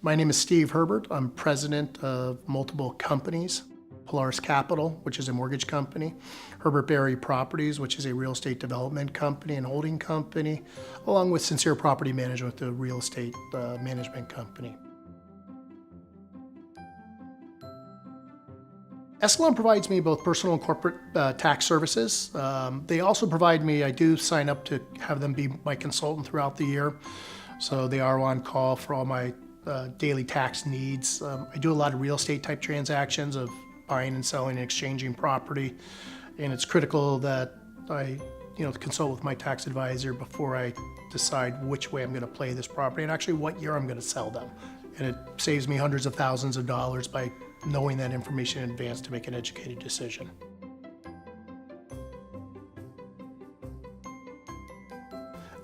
My name is Steve Herbert. I'm president of multiple companies. Polaris Capital, which is a mortgage company, Herbert Berry Properties, which is a real estate development company and holding company, along with Sincere Property Management, the real estate management company. Escalon provides me both personal and corporate tax services. They also provide me, I do sign up to have them be my consultant throughout the year. So they are on call for all my daily tax needs. I do a lot of real estate type transactions of buying and selling and exchanging property. And it's critical that I consult with my tax advisor before I decide which way I'm going to play this property and actually what year I'm going to sell them. And it saves me hundreds of thousands of dollars by knowing that information in advance to make an educated decision.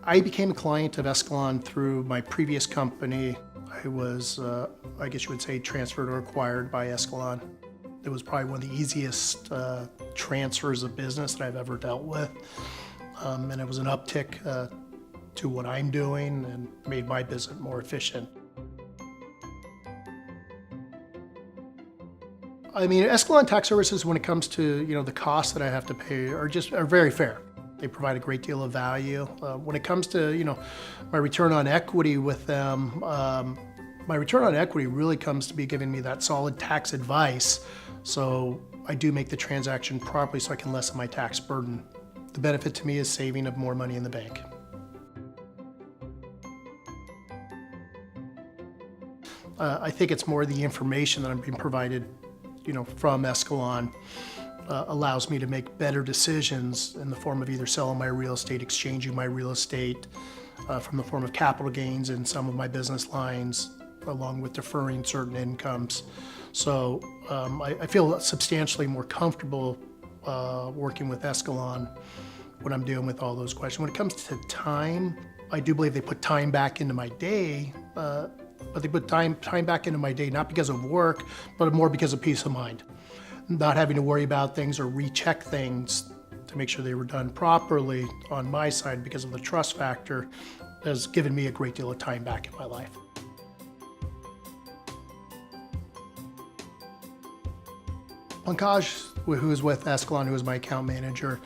I became a client of Escalon through my previous company. I was, I guess you would say, transferred or acquired by Escalon. It was probably one of the easiest transfers of business that I've ever dealt with. And it was an uptick to what I'm doing and made my business more efficient. I mean, Escalon Tax Services, when it comes to the costs that I have to pay, are very fair. They provide a great deal of value. When it comes to my return on equity with them, my return on equity really comes to be giving me that solid tax advice, so I do make the transaction properly so I can lessen my tax burden. The benefit to me is saving of more money in the bank. I think it's more the information that I'm being provided from Escalon allows me to make better decisions in the form of either selling my real estate, exchanging my real estate, from the form of capital gains in some of my business lines, along with deferring certain incomes. So I feel substantially more comfortable working with Escalon when I'm dealing with all those questions. When it comes to time, I do believe they put time back into my day, but they put time back into my day not because of work, but more because of peace of mind. Not having to worry about things or recheck things to make sure they were done properly on my side because of the trust factor has given me a great deal of time back in my life. Pankaj, who is with Escalon, who is my account manager,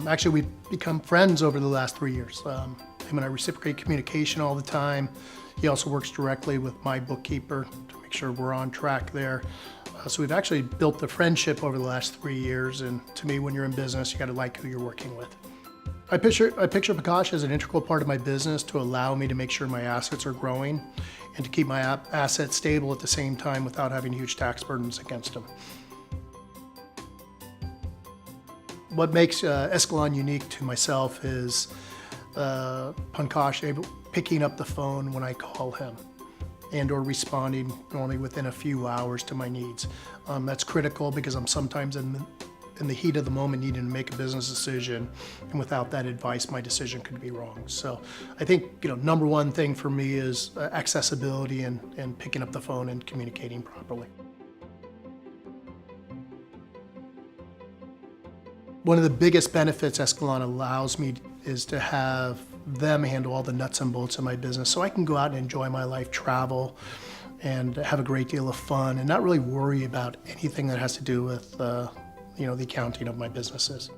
actually we've become friends over the last 3 years. Him and I reciprocate communication all the time. He also works directly with my bookkeeper to make sure we're on track there. So we've actually built the friendship over the last 3 years, and to me, when you're in business, you gotta like who you're working with. I picture Pankaj as an integral part of my business to allow me to make sure my assets are growing and to keep my assets stable at the same time without having huge tax burdens against them. What makes Escalon unique to myself is Pankaj picking up the phone when I call him and or responding normally within a few hours to my needs. That's critical because I'm sometimes in the heat of the moment needing to make a business decision, and without that advice, my decision could be wrong. So I think number one thing for me is accessibility and picking up the phone and communicating properly. One of the biggest benefits Escalon allows me is to have them handle all the nuts and bolts of my business so I can go out and enjoy my life, travel, and have a great deal of fun and not really worry about anything that has to do with the accounting of my businesses.